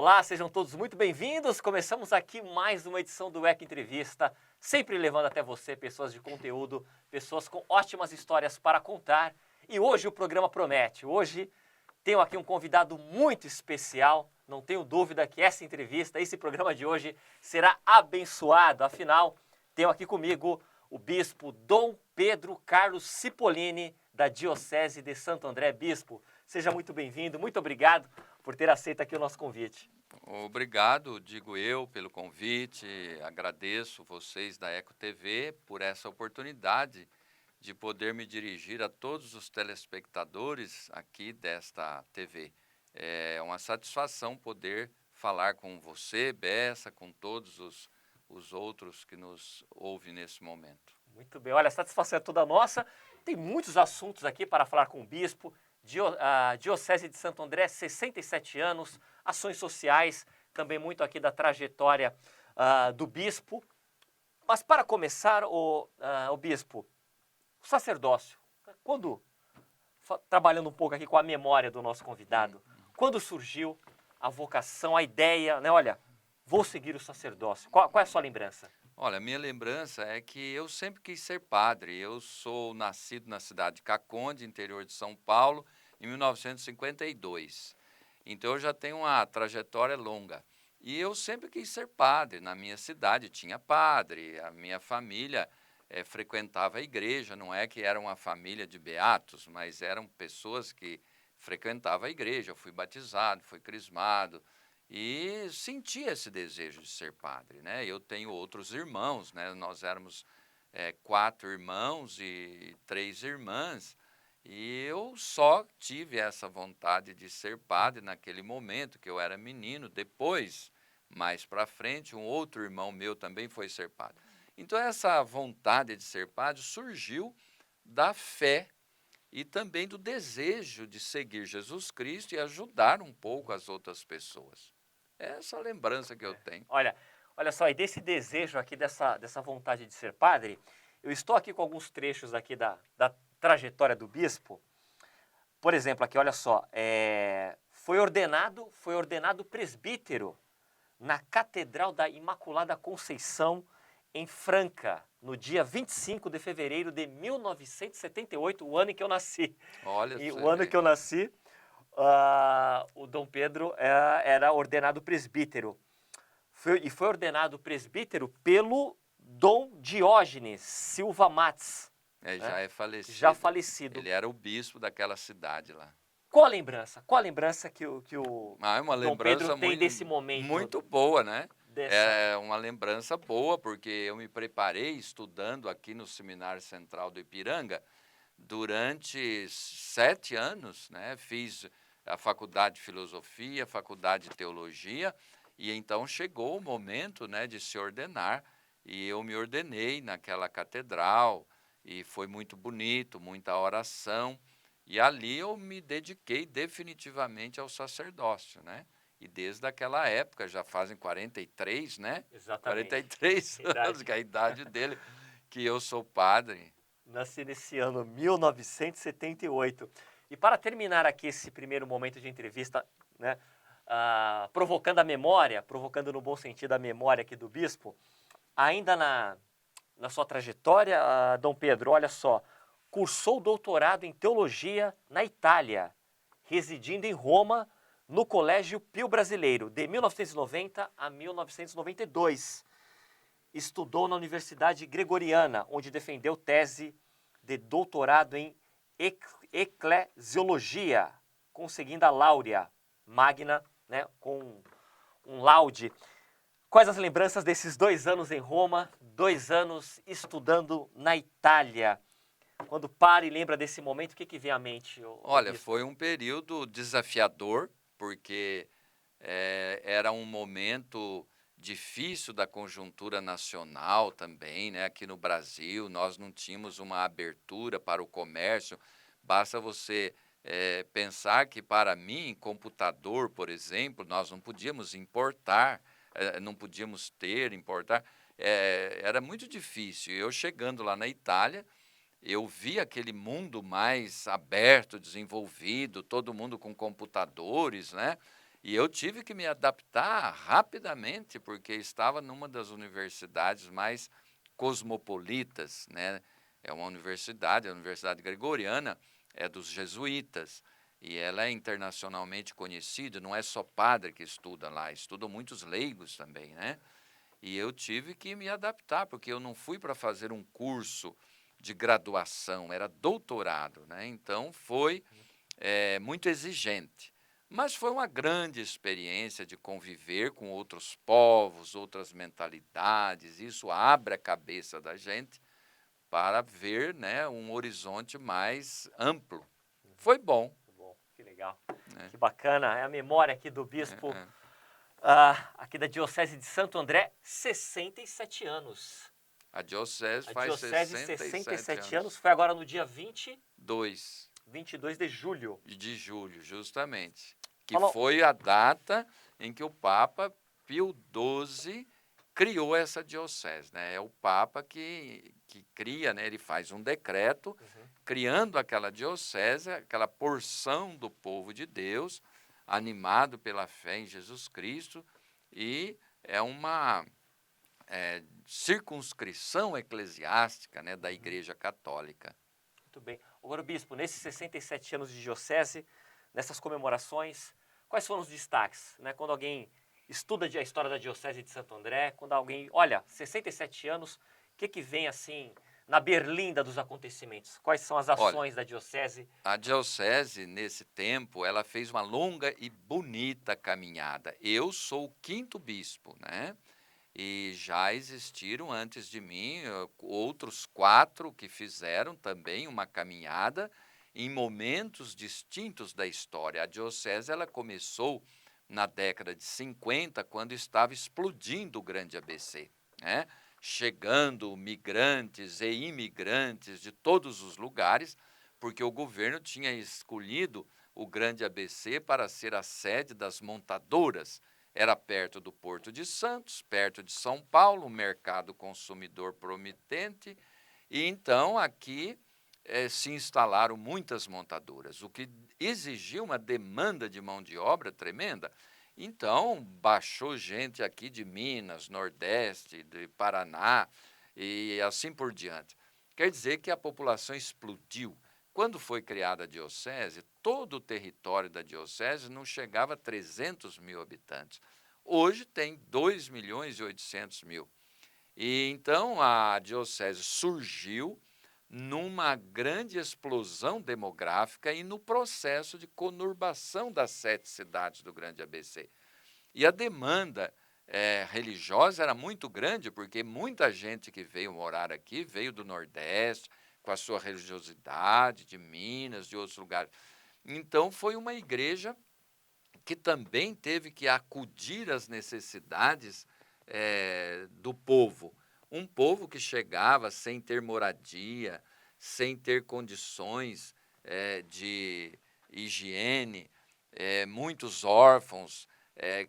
Olá, sejam todos muito bem-vindos. Começamos aqui mais uma edição do ECA Entrevista, sempre levando até você pessoas de conteúdo, pessoas com ótimas histórias para contar. E hoje o programa promete. Hoje tenho aqui um convidado muito especial. Não tenho dúvida que essa entrevista, esse programa de hoje será abençoado. Afinal, tenho aqui comigo o bispo Dom Pedro Carlos Cipollini, da Diocese de Santo André. Bispo, seja muito bem-vindo, muito obrigado por ter aceito aqui o nosso convite. Obrigado, digo eu, pelo convite. Agradeço vocês da Eco TV por essa oportunidade de poder me dirigir a todos os telespectadores aqui desta TV. É uma satisfação poder falar com você, Bessa, com todos os outros que nos ouvem nesse momento. Muito bem, olha, a satisfação é toda nossa. Tem muitos assuntos aqui para falar com o bispo. A Diocese de Santo André, 67 anos, ações sociais, também muito aqui da trajetória do bispo. Mas para começar, o bispo, o sacerdócio, trabalhando um pouco aqui com a memória do nosso convidado, quando surgiu a vocação, a ideia, né? Olha, vou seguir o sacerdócio. Qual é a sua lembrança? Olha, minha lembrança é que eu sempre quis ser padre. Eu sou nascido na cidade de Caconde, interior de São Paulo, em 1952. Então eu já tenho uma trajetória longa. E eu sempre quis ser padre. Na minha cidade tinha padre, a minha família frequentava a igreja. Não é que era uma família de beatos, mas eram pessoas que frequentavam a igreja. Eu fui batizado, fui crismado. E senti esse desejo de ser padre, né? Eu tenho outros irmãos, né? Nós éramos 4 irmãos e 3 irmãs, e eu só tive essa vontade de ser padre naquele momento que eu era menino. Depois, mais para frente, um outro irmão meu também foi ser padre. Então essa vontade de ser padre surgiu da fé e também do desejo de seguir Jesus Cristo e ajudar um pouco as outras pessoas. É essa lembrança que eu tenho. Olha só, e desse desejo aqui, dessa vontade de ser padre, eu estou aqui com alguns trechos aqui da trajetória do bispo. Por exemplo, aqui, olha só, foi ordenado presbítero na Catedral da Imaculada Conceição, em Franca, no dia 25 de fevereiro de 1978, o ano em que eu nasci. Olha, E você o ano vê. que eu nasci, o Dom Pedro era ordenado presbítero. Foi ordenado presbítero pelo Dom Diógenes Silva Matos, Já né? é falecido. Já falecido. Ele era o bispo daquela cidade lá. Qual a lembrança? Qual a lembrança que o É uma Dom Pedro lembrança tem desse momento? muito boa, né? Dessa... É uma lembrança boa, porque eu me preparei estudando aqui no Seminário Central do Ipiranga durante 7 anos, né? Fiz a faculdade de filosofia, a faculdade de teologia, e então chegou o momento, né, de se ordenar, e eu me ordenei naquela catedral, e foi muito bonito, muita oração, e ali eu me dediquei definitivamente ao sacerdócio, né? E desde aquela época, já fazem 43, né? Exatamente. 43 anos, que é a idade dele, que eu sou padre. Nasci nesse ano, 1978. E para terminar aqui esse primeiro momento de entrevista, né, provocando a memória, provocando no bom sentido a memória aqui do bispo, ainda na sua trajetória, Dom Pedro, olha só, cursou doutorado em teologia na Itália, residindo em Roma, no Colégio Pio Brasileiro, de 1990 a 1992. Estudou na Universidade Gregoriana, onde defendeu tese de doutorado em eclesiologia, conseguindo a Laurea Magna, né, com um laude. Quais as lembranças desses 2 anos em Roma, 2 anos estudando na Itália? Quando para e lembra desse momento, o que vem à mente? Olha, foi um período desafiador, porque era um momento difícil da conjuntura nacional também, né? Aqui no Brasil, nós não tínhamos uma abertura para o comércio. Basta você pensar que, para mim, computador, por exemplo, nós não podíamos importar, não podíamos importar. Era muito difícil. Eu chegando lá na Itália, eu vi aquele mundo mais aberto, desenvolvido, todo mundo com computadores, né? E eu tive que me adaptar rapidamente, porque estava numa das universidades mais cosmopolitas, né? É uma universidade, a Universidade Gregoriana, é dos jesuítas, e ela é internacionalmente conhecida, não é só padre que estuda lá, estudam muitos leigos também, né? E eu tive que me adaptar, porque eu não fui para fazer um curso de graduação, era doutorado, né? Então foi muito exigente. Mas foi uma grande experiência de conviver com outros povos, outras mentalidades. Isso abre a cabeça da gente para ver, né, um horizonte mais amplo. Foi bom. Muito bom, que legal. Né? Que bacana. É a memória aqui do bispo, É. aqui da Diocese de Santo André, 67 anos. A diocese A faz Diocese, 67 67 anos, anos. foi agora no dia 22 de julho. De julho, justamente. Que Falou. foi a data em que o Papa Pio XII criou essa diocese, né? É o Papa que cria, né? Ele faz um decreto criando aquela diocese, aquela porção do povo de Deus, animado pela fé em Jesus Cristo, e é uma circunscrição eclesiástica, né, da Igreja Católica. Muito bem. Agora, bispo, nesses 67 anos de diocese, nessas comemorações, quais foram os destaques? Né? Quando alguém estuda a história da Diocese de Santo André, quando alguém, olha, 67 anos, o que vem assim na berlinda dos acontecimentos? Quais são as Olha, ações da Diocese? a diocese, nesse tempo, ela fez uma longa e bonita caminhada. Eu sou o 5º bispo, né? E já existiram antes de mim outros 4 que fizeram também uma caminhada em momentos distintos da história. A diocese ela começou na década de 50, quando estava explodindo o grande ABC, né? Chegando migrantes e imigrantes de todos os lugares, porque o governo tinha escolhido o grande ABC para ser a sede das montadoras. Era perto do Porto de Santos, perto de São Paulo, um mercado consumidor promitente, e então aqui se instalaram muitas montadoras, o que exigiu uma demanda de mão de obra tremenda. Então, baixou gente aqui de Minas, Nordeste, de Paraná e assim por diante. Quer dizer que a população explodiu. Quando foi criada a diocese, todo o território da diocese não chegava a 300 mil habitantes. Hoje tem 2.800.000. E então a diocese surgiu numa grande explosão demográfica e no processo de conurbação das 7 cidades do grande ABC. E a demanda religiosa era muito grande, porque muita gente que veio morar aqui veio do Nordeste, com a sua religiosidade, de Minas, de outros lugares. Então, foi uma igreja que também teve que acudir às necessidades do povo. Um povo que chegava sem ter moradia, sem ter condições de higiene, muitos órfãos,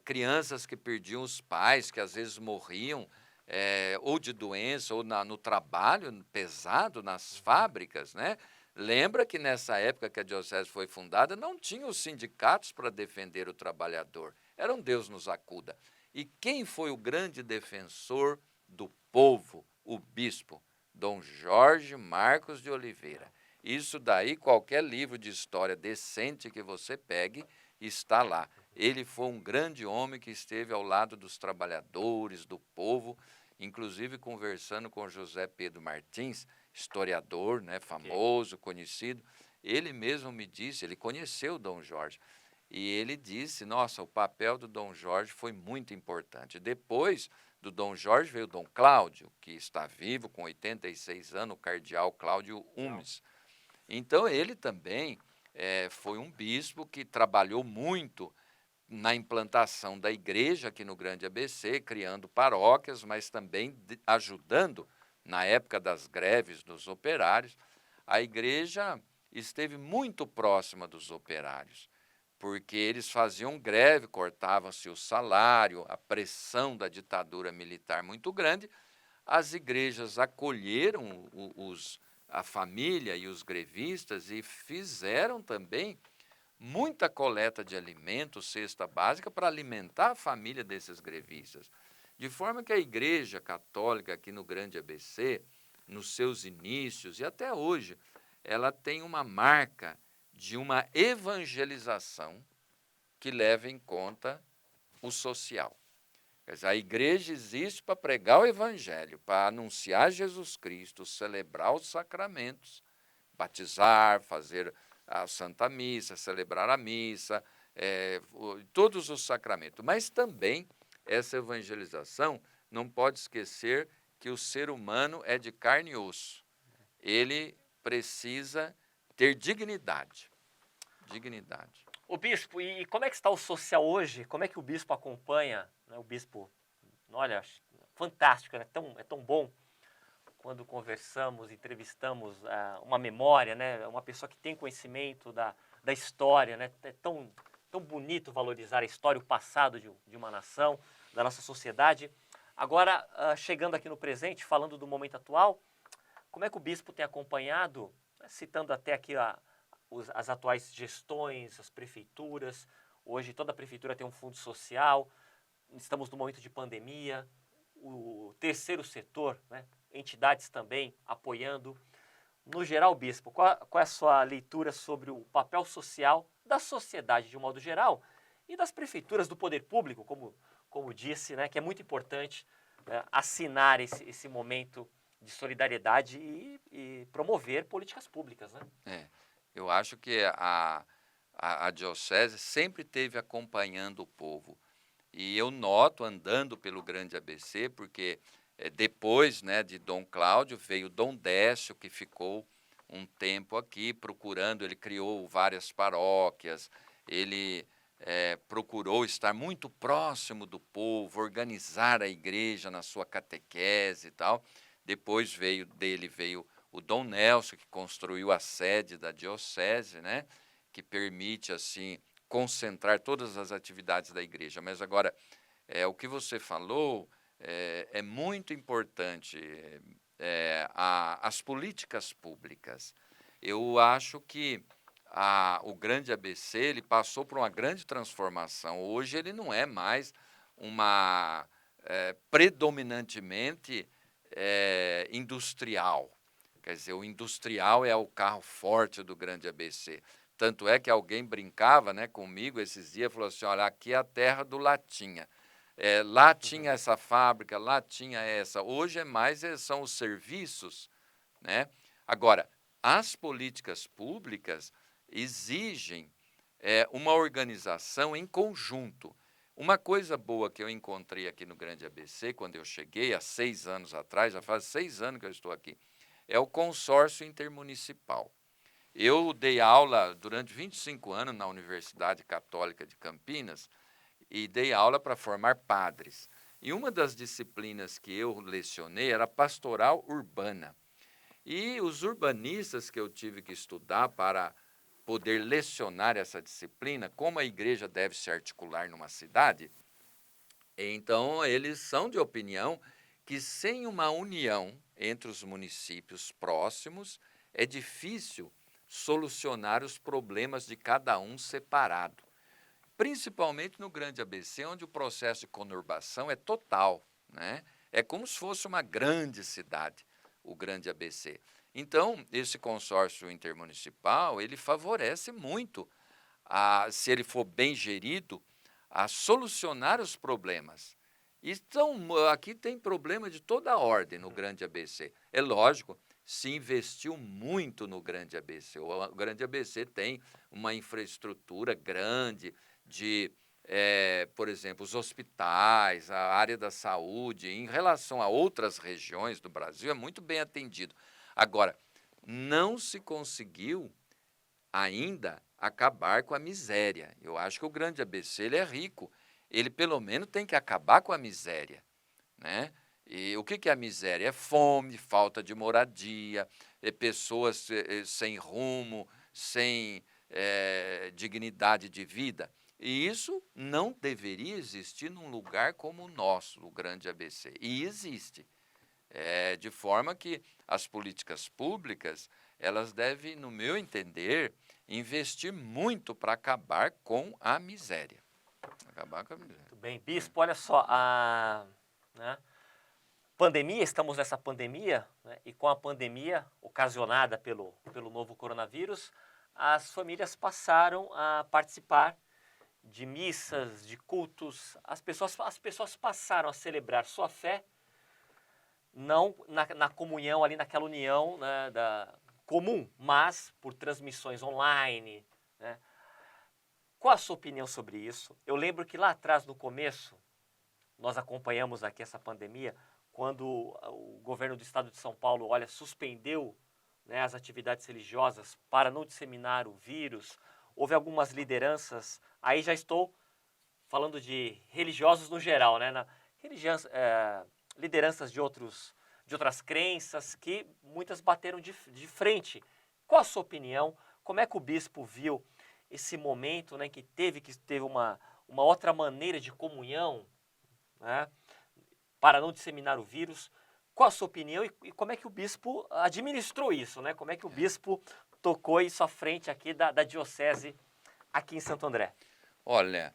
crianças que perdiam os pais, que às vezes morriam, ou de doença, ou no trabalho pesado, nas fábricas, né? Lembra que nessa época que a diocese foi fundada, não tinha os sindicatos para defender o trabalhador. Era um Deus nos acuda. E quem foi o grande defensor do povo? O bispo, Dom Jorge Marcos de Oliveira. Isso daí, qualquer livro de história decente que você pegue, está lá. Ele foi um grande homem que esteve ao lado dos trabalhadores, do povo, inclusive conversando com José Pedro Martins, historiador, né, famoso, conhecido. Ele mesmo me disse, ele conheceu o Dom Jorge, e ele disse, nossa, o papel do Dom Jorge foi muito importante. Depois do Dom Jorge veio o Dom Cláudio, que está vivo com 86 anos, o cardeal Cláudio Umes. Então, ele também foi um bispo que trabalhou muito na implantação da igreja aqui no Grande ABC, criando paróquias, mas também ajudando, na época das greves dos operários, a igreja esteve muito próxima dos operários, porque eles faziam greve, cortavam-se o salário, a pressão da ditadura militar muito grande. As igrejas acolheram a família e os grevistas e fizeram também muita coleta de alimentos, cesta básica, para alimentar a família desses grevistas. De forma que a Igreja Católica aqui no Grande ABC, nos seus inícios e até hoje, ela tem uma marca de uma evangelização que leva em conta o social. Quer dizer, a igreja existe para pregar o evangelho, para anunciar Jesus Cristo, celebrar os sacramentos, batizar, fazer a Santa Missa, celebrar a missa, todos os sacramentos. Mas também essa evangelização não pode esquecer que o ser humano é de carne e osso. Ele precisa ter dignidade. Dignidade. O bispo, e como é que está o social hoje? Como é que o bispo acompanha, né, o bispo, olha, fantástico, né? É tão bom quando conversamos, entrevistamos uma memória, né? Uma pessoa que tem conhecimento da história, né? É tão bonito valorizar a história, o passado de uma nação, da nossa sociedade. Agora, chegando aqui no presente, falando do momento atual, como é que o bispo tem acompanhado, citando até aqui as atuais gestões, as prefeituras? Hoje toda prefeitura tem um fundo social, estamos no momento de pandemia, o terceiro setor, né, entidades também apoiando. No geral, bispo, qual é a sua leitura sobre o papel social da sociedade de um modo geral e das prefeituras, do poder público, como disse, né, que é muito importante assinar esse momento de solidariedade e promover políticas públicas, né? Eu acho que a diocese sempre esteve acompanhando o povo. E eu noto, andando pelo Grande ABC, porque depois, né, de Dom Cláudio, veio Dom Décio, que ficou um tempo aqui procurando, ele criou várias paróquias, ele procurou estar muito próximo do povo, organizar a igreja na sua catequese e tal. Depois veio o Dom Nelson, que construiu a sede da diocese, né, que permite, assim, concentrar todas as atividades da igreja. Mas agora, o que você falou é muito importante, as políticas públicas. Eu acho que o Grande ABC ele passou por uma grande transformação. Hoje ele não é mais predominantemente industrial. Quer dizer, o industrial é o carro forte do Grande ABC. Tanto é que alguém brincava, né, comigo esses dias, falou assim, olha, aqui é a terra do Latinha. Lá tinha essa fábrica, lá tinha essa. Hoje são os serviços, né? Agora, as políticas públicas exigem uma organização em conjunto. Uma coisa boa que eu encontrei aqui no Grande ABC, quando eu cheguei, há 6 anos atrás, já faz 6 anos que eu estou aqui, é o consórcio intermunicipal. Eu dei aula durante 25 anos na Universidade Católica de Campinas e dei aula para formar padres. E uma das disciplinas que eu lecionei era pastoral urbana. E os urbanistas que eu tive que estudar para poder lecionar essa disciplina, como a igreja deve se articular numa cidade, então eles são de opinião que sem uma união entre os municípios próximos, é difícil solucionar os problemas de cada um separado. Principalmente no Grande ABC, onde o processo de conurbação é total, né? É como se fosse uma grande cidade, o Grande ABC. Então, esse consórcio intermunicipal, ele favorece muito, se ele for bem gerido, a solucionar os problemas. Então, aqui tem problema de toda a ordem no Grande ABC. É lógico, se investiu muito no Grande ABC. O Grande ABC tem uma infraestrutura grande de, por exemplo, os hospitais, a área da saúde, em relação a outras regiões do Brasil, é muito bem atendido. Agora, não se conseguiu ainda acabar com a miséria. Eu acho que o Grande ABC ele é rico. Ele, pelo menos, tem que acabar com a miséria, né? E o que é a miséria? É fome, falta de moradia, pessoas sem rumo, sem dignidade de vida. E isso não deveria existir num lugar como o nosso, o Grande ABC. E existe. De forma que as políticas públicas, elas devem, no meu entender, investir muito para acabar com a miséria. Acabar com a miséria. Muito bem. Bispo, olha só, né, pandemia, estamos nessa pandemia, né, e com a pandemia ocasionada pelo novo coronavírus, as famílias passaram a participar de missas, de cultos, as pessoas passaram a celebrar sua fé, não na comunhão ali, naquela união, né, comum, mas por transmissões online, né? Qual a sua opinião sobre isso? Eu lembro que lá atrás, no começo, nós acompanhamos aqui essa pandemia, quando o governo do estado de São Paulo, olha, suspendeu, né, as atividades religiosas para não disseminar o vírus. Houve algumas lideranças, aí já estou falando de religiosos no geral, né, lideranças de outras crenças, que muitas bateram de frente. Qual a sua opinião? Como é que o bispo viu esse momento, né, que teve uma outra maneira de comunhão, né, para não disseminar o vírus? Qual a sua opinião e como é que o bispo administrou isso, né? Como é que o bispo tocou isso à frente aqui da diocese aqui em Santo André? Olha,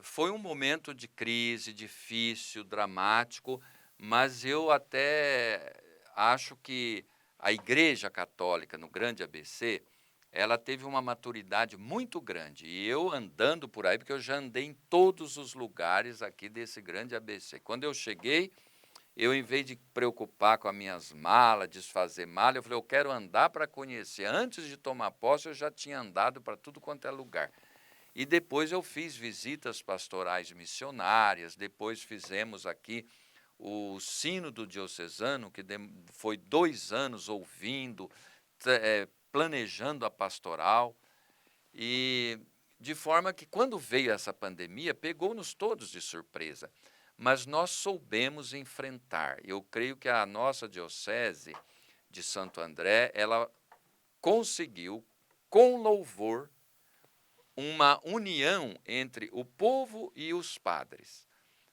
foi um momento de crise, difícil, dramático, mas eu até acho que a Igreja Católica no Grande ABC, ela teve uma maturidade muito grande. E eu andando por aí, porque eu já andei em todos os lugares aqui desse Grande ABC. Quando eu cheguei, eu, em vez de preocupar com as minhas malas, desfazer mala, eu falei, eu quero andar para conhecer. Antes de tomar posse, eu já tinha andado para tudo quanto é lugar. E depois eu fiz visitas pastorais missionárias, depois fizemos aqui o Sínodo Diocesano, que foi 2 anos ouvindo, planejando a pastoral, e de forma que quando veio essa pandemia, pegou-nos todos de surpresa, mas nós soubemos enfrentar. Eu creio que a nossa diocese de Santo André, ela conseguiu, com louvor, uma união entre o povo e os padres.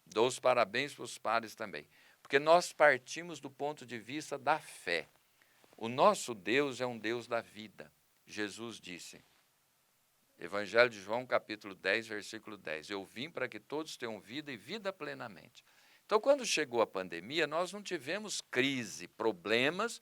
Dou os parabéns para os padres também, porque nós partimos do ponto de vista da fé. O nosso Deus é um Deus da vida. Jesus disse, Evangelho de João, capítulo 10, versículo 10, eu vim para que todos tenham vida e vida plenamente. Então, quando chegou a pandemia, nós não tivemos crise, problemas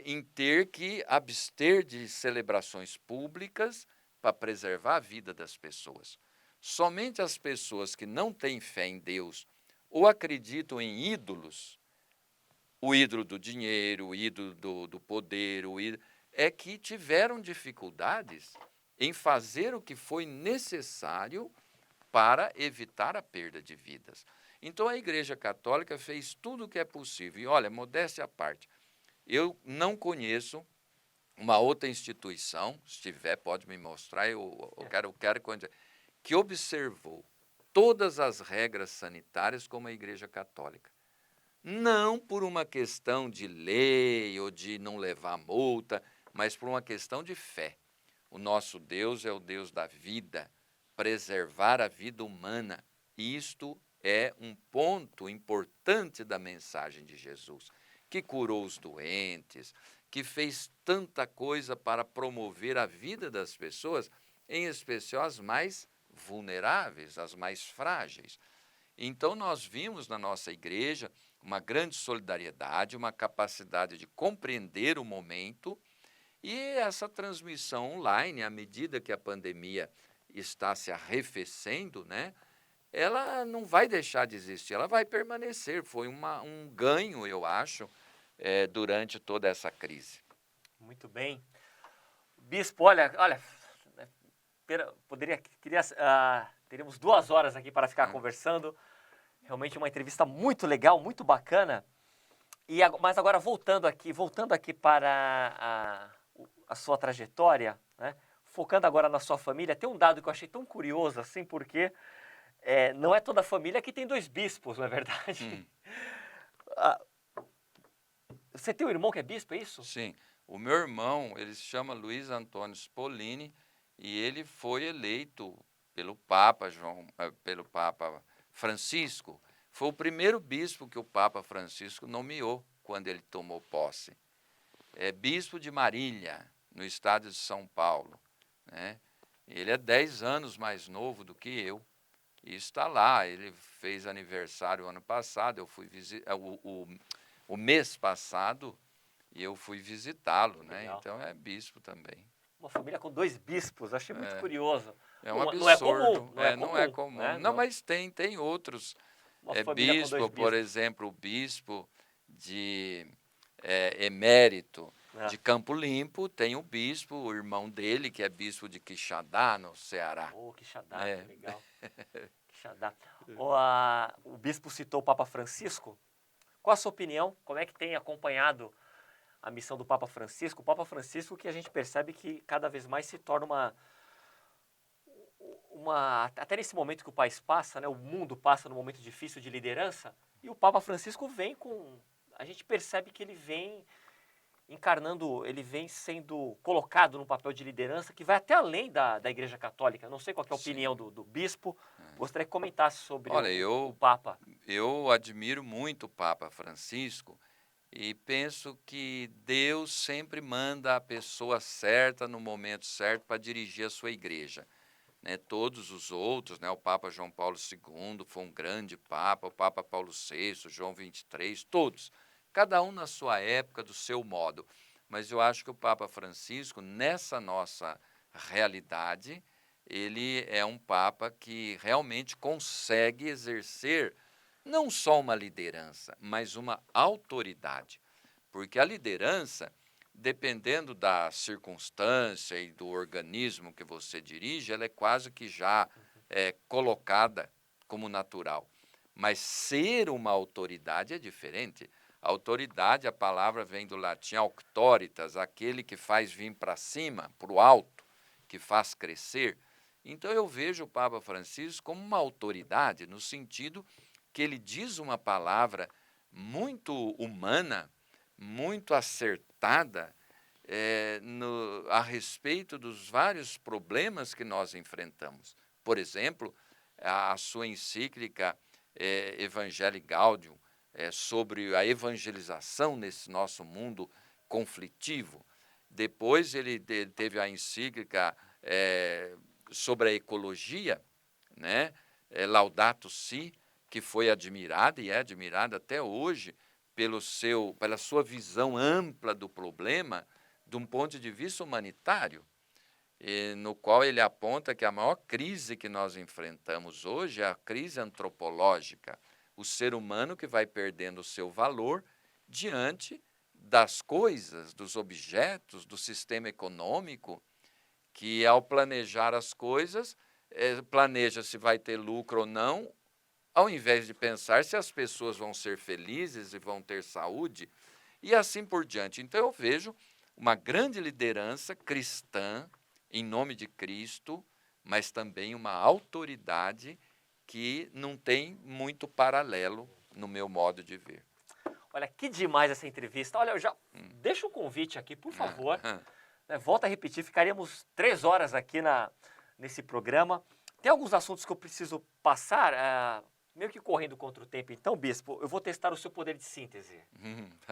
em ter que abster de celebrações públicas para preservar a vida das pessoas. Somente as pessoas que não têm fé em Deus ou acreditam em ídolos, o ídolo do dinheiro, o ídolo do poder, é que tiveram dificuldades em fazer o que foi necessário para evitar a perda de vidas. Então, a Igreja Católica fez tudo o que é possível. E, olha, modéstia à parte, eu não conheço uma outra instituição, se tiver, pode me mostrar, eu quero que observou todas as regras sanitárias como a Igreja Católica. Não por uma questão de lei ou de não levar multa, mas por uma questão de fé. O nosso Deus é o Deus da vida, preservar a vida humana. Isto é um ponto importante da mensagem de Jesus, que curou os doentes, que fez tanta coisa para promover a vida das pessoas, em especial as mais vulneráveis, as mais frágeis. Então, nós vimos na nossa igreja uma grande solidariedade, uma capacidade de compreender o momento, e essa transmissão online, à medida que a pandemia está se arrefecendo, né, ela não vai deixar de existir, ela vai permanecer. Foi um ganho, eu acho, durante toda essa crise. Muito bem. Bispo, olha, teríamos 2 horas aqui para ficar conversando. Realmente uma entrevista muito legal, muito bacana. Mas agora voltando aqui para a sua trajetória, né? Focando agora na sua família, tem um dado que eu achei tão curioso assim, porque não é toda família que tem 2 bispos, não é verdade? Você tem um irmão que é bispo, é isso? Sim. O meu irmão, ele se chama Luiz Antônio Spolini, e ele foi eleito pelo Papa Francisco. Foi o primeiro bispo que o Papa Francisco nomeou quando ele tomou posse. É bispo de Marília. no estado de São Paulo, né? Ele é 10 anos mais novo do que eu. E está lá, ele fez aniversário ano passado, eu fui visitar, o mês passado, e eu fui visitá-lo, né? Legal. Então é bispo também. Uma família com 2 bispos, achei muito É, curioso. é um Não é absurdo, comum, não é não é comum, comum. né? Não, mas tem outros. Uma família com 2 Bispo, por bispos. exemplo, o bispo de emérito Né? de Campo Limpo, tem o bispo, o irmão dele, que é bispo de Quixadá, no Ceará. Oh, Quixadá, É. que legal. Quixadá. O bispo citou o Papa Francisco. Qual a sua opinião? Como é que tem acompanhado a missão do Papa Francisco? O Papa Francisco, que a gente percebe que cada vez mais se torna até nesse momento que o país passa, né, o mundo passa num momento difícil de liderança, e o Papa Francisco vem a gente percebe que ele vem encarnando, ele vem sendo colocado num papel de liderança que vai até além da Igreja Católica. Não sei qual que é a opinião do bispo, gostaria que comentasse sobre Olha, o Papa. eu admiro muito o Papa Francisco e penso que Deus sempre manda a pessoa certa no momento certo para dirigir a sua igreja. Né, todos os outros, né, o Papa João Paulo II foi um grande Papa, o Papa Paulo VI, João XXIII, todos, cada um na sua época, do seu modo. Mas eu acho que o Papa Francisco, nessa nossa realidade, ele é um Papa que realmente consegue exercer não só uma liderança, mas uma autoridade. Porque a liderança, dependendo da circunstância e do organismo que você dirige, ela é quase que já colocada como natural. Mas ser uma autoridade é diferente. A autoridade, a palavra vem do latim auctoritas, aquele que faz vir para cima, para o alto, que faz crescer. Então eu vejo o Papa Francisco como uma autoridade, no sentido que ele diz uma palavra muito humana, muito acertada a respeito dos vários problemas que nós enfrentamos. Por exemplo, a sua encíclica Evangelii Gaudium, sobre a evangelização nesse nosso mundo conflitivo. Depois ele teve a encíclica sobre a ecologia, né? Laudato Si, que foi admirada e é admirada até hoje pela sua visão ampla do problema, de um ponto de vista humanitário, no qual ele aponta que a maior crise que nós enfrentamos hoje é a crise antropológica, o ser humano que vai perdendo o seu valor diante das coisas, dos objetos, do sistema econômico, que ao planejar as coisas, planeja se vai ter lucro ou não, ao invés de pensar se as pessoas vão ser felizes e vão ter saúde, e assim por diante. Então eu vejo uma grande liderança cristã, em nome de Cristo, mas também uma autoridade que não tem muito paralelo no meu modo de ver. Olha, que demais essa entrevista. Olha, eu já deixa um convite aqui, por favor. Volto a repetir, ficaríamos 3 horas aqui nesse programa. Tem alguns assuntos que eu preciso passar, meio que correndo contra o tempo. Então, bispo, eu vou testar o seu poder de síntese.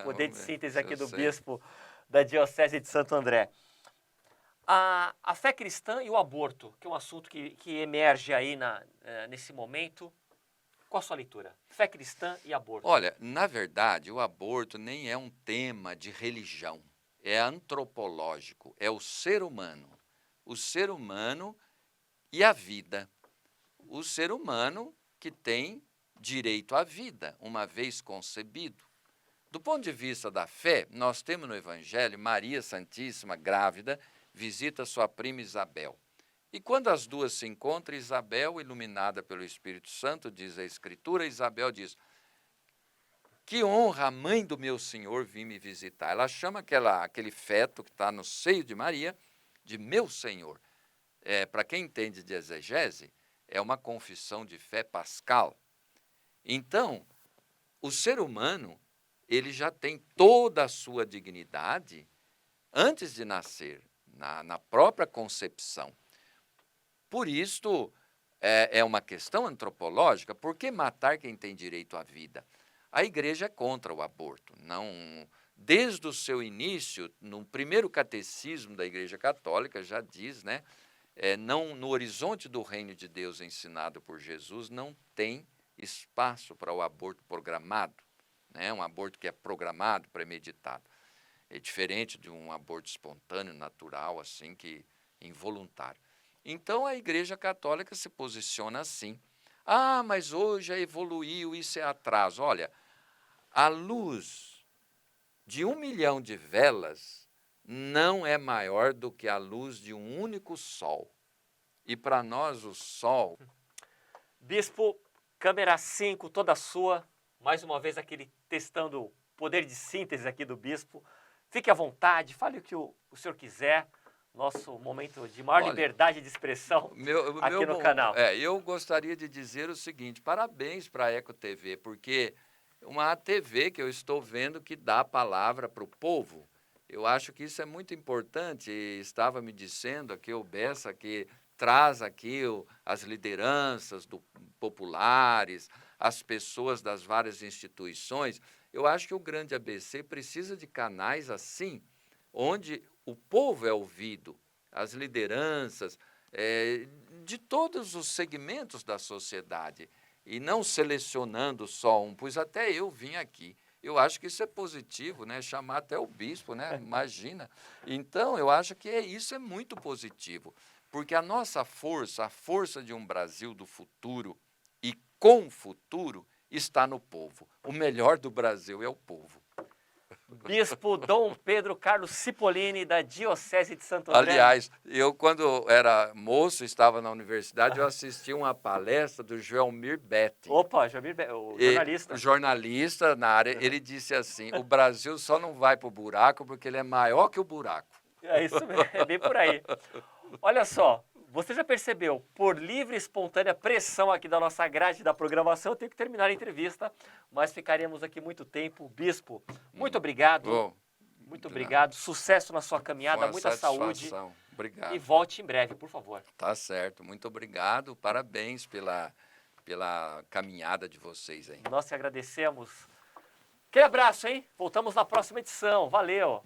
Poder de síntese aqui do bispo da Diocese de Santo André. A fé cristã e o aborto, que é um assunto que emerge aí nesse momento. Qual a sua leitura? Fé cristã e aborto. Olha, na verdade, o aborto nem é um tema de religião. É antropológico, é o ser humano. O ser humano e a vida. O ser humano que tem direito à vida, uma vez concebido. Do ponto de vista da fé, nós temos no Evangelho Maria Santíssima, grávida, visita sua prima Isabel. E quando as duas se encontram, Isabel, iluminada pelo Espírito Santo, diz a Escritura, Isabel diz: que honra a mãe do meu Senhor vir me visitar. Ela chama aquele feto que está no seio de Maria de meu Senhor. Para quem entende de exegese, é uma confissão de fé pascal. Então, o ser humano, ele já tem toda a sua dignidade antes de nascer, na própria concepção. Por isto, é uma questão antropológica. Por que matar quem tem direito à vida? A igreja é contra o aborto. Não desde o seu início, no primeiro catecismo da Igreja Católica, já diz, né? Não, no horizonte do reino de Deus ensinado por Jesus, não tem espaço para o aborto programado, né? Um aborto que é programado, premeditado. É diferente de um aborto espontâneo, natural, assim, que involuntário. Então, a Igreja Católica se posiciona assim. Ah, mas hoje evoluiu, isso é atraso. Olha, a luz de 1 milhão de velas não é maior do que a luz de um único sol. E para nós o sol... Bispo, câmera 5, toda sua. Mais uma vez aquele testando o poder de síntese aqui do bispo. Fique à vontade, fale o que o senhor quiser. Nosso momento de maior liberdade de expressão aqui no canal. Eu gostaria de dizer o seguinte, parabéns para a Eco TV, porque uma TV que eu estou vendo que dá a palavra para o povo. Eu acho que isso é muito importante. Estava me dizendo aqui o Bessa que traz aqui as lideranças populares, as pessoas das várias instituições. Eu acho que o Grande ABC precisa de canais assim, onde o povo é ouvido, as lideranças de todos os segmentos da sociedade, e não selecionando só um, pois até eu vim aqui. Eu acho que isso é positivo, né? Chamar até o bispo, né? Imagina. Então, eu acho que isso é muito positivo, porque a nossa força, a força de um Brasil do futuro e com futuro, está no povo. O melhor do Brasil é o povo. Bispo Dom Pedro Carlos Cipollini, da Diocese de Santo André. Aliás, eu quando era moço, estava na universidade, eu assisti uma palestra do Joelmir Betti. Opa, Joelmir Betti, o jornalista. O jornalista na área, ele disse assim, o Brasil só não vai para o buraco porque ele é maior que o buraco. É isso mesmo, é bem por aí. Olha só, você já percebeu, por livre e espontânea pressão aqui da nossa grade da programação, eu tenho que terminar a entrevista, mas ficaremos aqui muito tempo. Bispo, muito obrigado. Muito obrigado. Sucesso na sua caminhada, muita saúde. Obrigado. E volte em breve, por favor. Tá certo, muito obrigado. Parabéns pela caminhada de vocês aí. Nós te agradecemos. Aquele abraço, hein? Voltamos na próxima edição. Valeu!